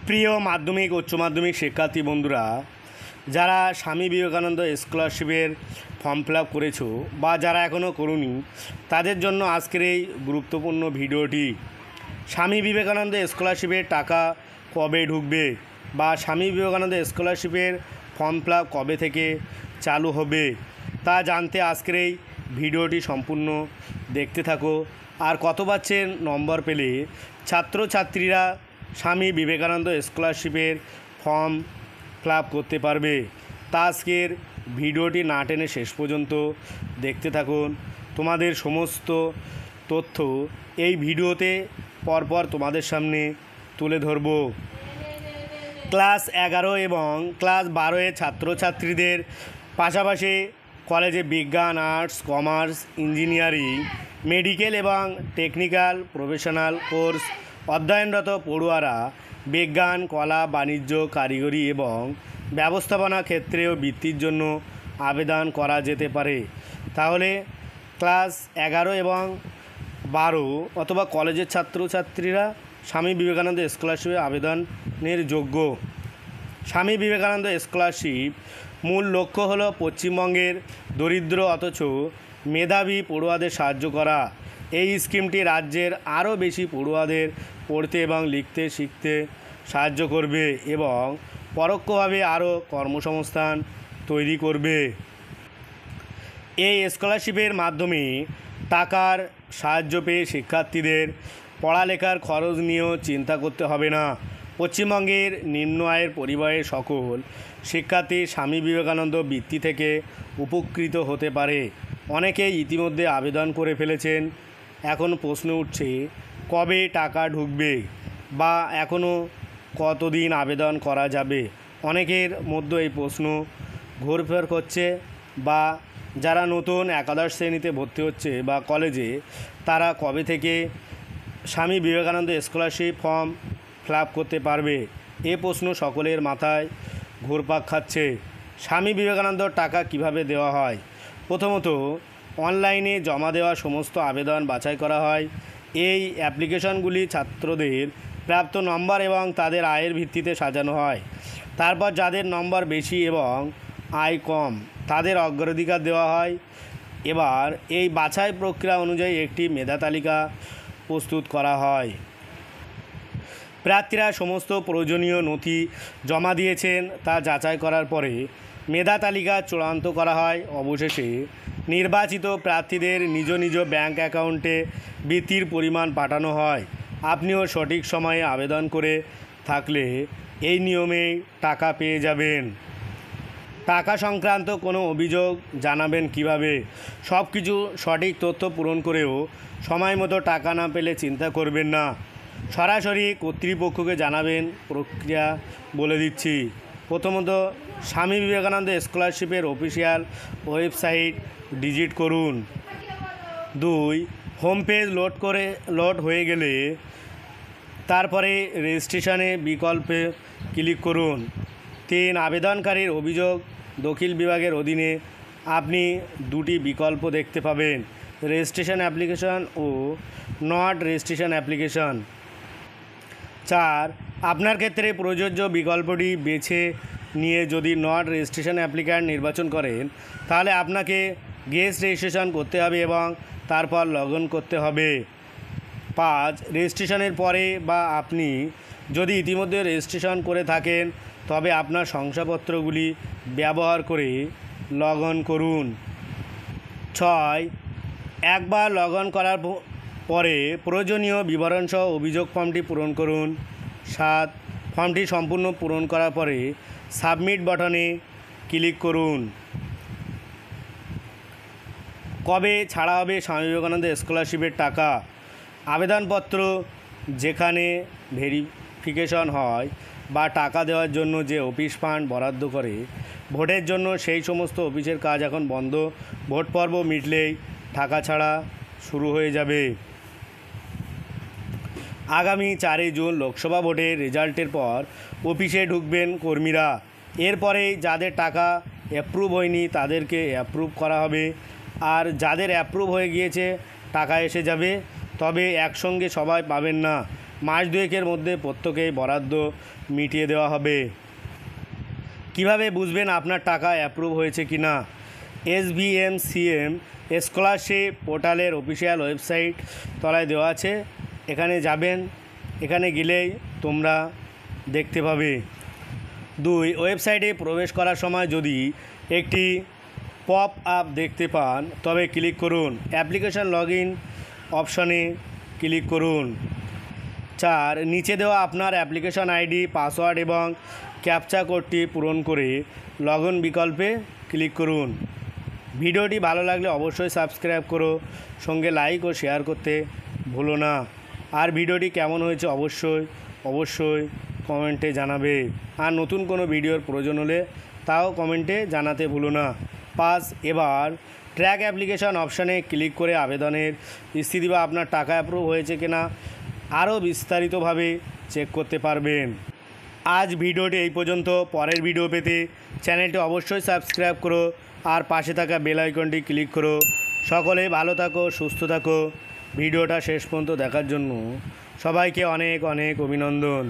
প্রিয় মাধ্যমিক উচ্চ মাধ্যমিক শিক্ষার্থী বন্ধুরা, যারা স্বামী বিবেকানন্দ স্কলারশিপের ফর্ম ফিল আপ করেছো বা যারা এখনও করোনি, তাদের জন্য আজকের এই গুরুত্বপূর্ণ ভিডিওটি। স্বামী বিবেকানন্দ স্কলারশিপের টাকা কবে ঢুকবে বা স্বামী বিবেকানন্দ স্কলারশিপের ফর্ম ফিল আপ কবে থেকে চালু হবে তা জানতে আজকের এই ভিডিওটি সম্পূর্ণ দেখতে থাকো। আর কত পাচ্ছেন নম্বর পেলে ছাত্রছাত্রীরা স্বামী বিবেকানন্দ স্কলারশিপের ফর্ম ফিল আপ করতে পারবে তা আজকের ভিডিওটি না টেনে শেষ পর্যন্ত দেখতে থাকুন। তোমাদের সমস্ত তথ্য এই ভিডিওতে পরপর তোমাদের সামনে তুলে ধরব। ক্লাস 11 এবং ক্লাস 12 ছাত্রছাত্রীদের পাশাপাশি কলেজে বিজ্ঞান, আর্টস, কমার্স, ইঞ্জিনিয়ারিং, মেডিকেল এবং টেকনিক্যাল প্রফেশনাল কোর্স অধ্যয়নরত পড়ুয়ারা বিজ্ঞান, কলা, বাণিজ্য, কারিগরি এবং ব্যবস্থাপনা ক্ষেত্রেও বৃত্তির জন্য আবেদন করা যেতে পারে। তাহলে ক্লাস 11 এবং 12 অথবা কলেজের ছাত্রছাত্রীরা স্বামী বিবেকানন্দ স্কলারশিপে আবেদনের যোগ্য। স্বামী বিবেকানন্দ স্কলারশিপ মূল লক্ষ্য হলো পশ্চিমবঙ্গের দরিদ্র অথচ মেধাবী পড়ুয়াদের সাহায্য করা। এই স্কিমটি রাজ্যের আরও বেশি পড়ুয়াদের পড়তে এবং লিখতে শিখতে সাহায্য করবে এবং পরোক্ষভাবে আরও কর্মসংস্থান তৈরি করবে। এই স্কলারশিপের মাধ্যমে টাকার সাহায্য পেয়ে শিক্ষার্থীদের পড়ালেখার খরচ নিয়েও চিন্তা করতে হবে না। পশ্চিমবঙ্গের নিম্ন আয়ের পরিবারের সকল শিক্ষার্থী স্বামী বিবেকানন্দ বৃত্তি থেকে উপকৃত হতে পারে। অনেকেই ইতিমধ্যে আবেদন করে ফেলেছেন। এখন প্রশ্ন উঠছে কবে টাকা ঢুকবে বা এখনও কতদিন আবেদন করা যাবে। অনেকের মধ্যে এই প্রশ্ন ঘুরফের করছে বা যারা নতুন একাদশ শ্রেণীতে ভর্তি হচ্ছে বা কলেজে, তারা কবে থেকে Swami Vivekananda scholarship form fill up করতে পারবে, এ প্রশ্ন সকলের মাথায় ঘুরপাক খাচ্ছে। স্বামী বিবেকানন্দর টাকা কিভাবে দেওয়া হয়? প্রথমত অনলাইনে জমা দেওয়া সমস্ত আবেদন বাছাই করা হয়। এই অ্যাপ্লিকেশনগুলি ছাত্রদের প্রাপ্ত নম্বর এবং তাদের আয়ের ভিত্তিতে সাজানো হয়। তারপর যাদের নম্বর বেশি এবং আয় কম তাদের অগ্রাধিকার দেওয়া হয়। এবার এই বাছাই প্রক্রিয়া অনুযায়ী একটি মেধা তালিকা প্রস্তুত করা হয়। প্রার্থীরা সমস্ত প্রয়োজনীয় নথি জমা দিয়েছেন তা যাচাই করার পরে মেধা তালিকা চূড়ান্ত করা হয়। অবশেষে নির্বাচিত প্রার্থীদের নিজ নিজ ব্যাংক অ্যাকাউন্টে বৃত্তির পরিমাণ পাঠানো হয়। আপনিও সঠিক সময়ে আবেদন করে থাকলে এই নিয়মেই টাকা পেয়ে যাবেন। টাকা সংক্রান্ত কোনো অভিযোগ জানাবেন কিভাবে? সব কিছু সঠিক তথ্য পূরণ করেও সময় মতো টাকা না পেলে চিন্তা করবেন না, সরাসরি কর্তৃপক্ষকে জানাবেন। প্রক্রিয়া বলে দিচ্ছি। প্রথমত স্বামী বিবেকানন্দ স্কলারশিপের অফিসিয়াল ওয়েবসাইট ভিজিট করুন। 2 হোম পেজ লোড হয়ে গেলে তারপরে রেজিস্ট্রেশনে বিকল্পে ক্লিক করুন। 3 আবেদনকারীর অভিযোগ দখিল বিভাগের অধীনে আপনি 2টি বিকল্প দেখতে পাবেন, রেজিস্ট্রেশন অ্যাপ্লিকেশন ও নট রেজিস্ট্রেশন অ্যাপ্লিকেশন। 4 আপনার ক্ষেত্রে প্রযোজ্য বিকল্পটি বেছে নিয়ে যদি নট রেজিস্ট্রেশন অ্যাপ্লিক্যান্ট নির্বাচন করেন তাহলে আপনাকে গেস্ট রেজিস্ট্রেশন করতে হবে এবং তারপর লগ ইন করতে হবে। 5 রেজিস্ট্রেশনের পরে বা আপনি যদি ইতিমধ্যে রেজিস্ট্রেশন করে থাকেন তবে আপনার শংসাপত্রগুলি ব্যবহার করে লগ ইন করুন। 6 একবার লগ ইন করার পরে প্রয়োজনীয় বিবরণসহ অভিযোগ ফর্মটি পূরণ করুন। 7 ফর্মটি সম্পূর্ণ পূরণ করার পরে সাবমিট বাটনে ক্লিক করুন। কবে ছাড়া হবে স্বামী বিবেকানন্দ স্কলারশিপের টাকা? আবেদনপত্র যেখানে ভেরিফিকেশন হয় বা টাকা দেওয়ার জন্য যে অফিস ফান্ড বরাদ্দ করে ভোটের জন্য, সেই সমস্ত অফিসের কাজ এখন বন্ধ। ভোট পর্ব মিটলেই টাকা ছাড়া শুরু হয়ে যাবে। আগামী 4 জুন লোকসভা ভোটের রেজাল্টের পর অফিসে ঢুকবেন কর্মীরা। এরপরেই যাদের টাকা অ্যাপ্রুভ হয়নি তাদেরকে অ্যাপ্রুভ করা হবে, আর যাদের অ্যাপ্রুভ হয়ে গিয়েছে টাকা এসে যাবে। তবে একসঙ্গে সবাই পাবেন না, মাস দুয়েকের মধ্যে প্রত্যেকেই বরাদ্দ মিটিয়ে দেওয়া হবে। কিভাবে বুঝবেন আপনার টাকা অ্যাপ্রুভ হয়েছে কি না? SVMCM স্কলারশিপ পোর্টালের অফিসিয়াল ওয়েবসাইট তলায় দেওয়া আছে, এখানে যাবেন, এখানে গেলেই তোমরা দেখতে পাবে। 2, ওয়েবসাইটে প্রবেশ করার সময় যদি একটি পপ আপ দেখতে পান তবে ক্লিক করুন, অ্যাপ্লিকেশন লগইন অপশনে ক্লিক করুন। 4, নিচে দেওয়া আপনার অ্যাপ্লিকেশন আইডি, পাসওয়ার্ড এবং ক্যাপচা কোডটি পূরণ করে লগইন বিকল্পে ক্লিক করুন। ভিডিওটি ভালো লাগলে অবশ্যই সাবস্ক্রাইব করো, সঙ্গে লাইক ও শেয়ার করতে ভুলো না। আর ভিডিওটি কেমন হয়েছে অবশ্যই কমেন্টে জানাবে। আর নতুন কোনো ভিডিওর প্রয়োজন হলে তাও কমেন্টে জানাতে ভুলো না। 5, এবার ট্র্যাক অ্যাপ্লিকেশন অপশানে ক্লিক করে আবেদনের স্থিতি বা আপনার টাকা অ্যাপ্রুভ হয়েছে কিনা আরও বিস্তারিতভাবে চেক করতে পারবেন। আজ ভিডিওটি এই পর্যন্ত। পরের ভিডিও পেতে চ্যানেলটি অবশ্যই সাবস্ক্রাইব করো আর পাশে থাকা বেল আইকনটি ক্লিক করো। সকলে ভালো থাকো, সুস্থ থাকো। ভিডিওটা শেষ পর্যন্ত দেখার জন্য সবাইকে অনেক অভিনন্দন।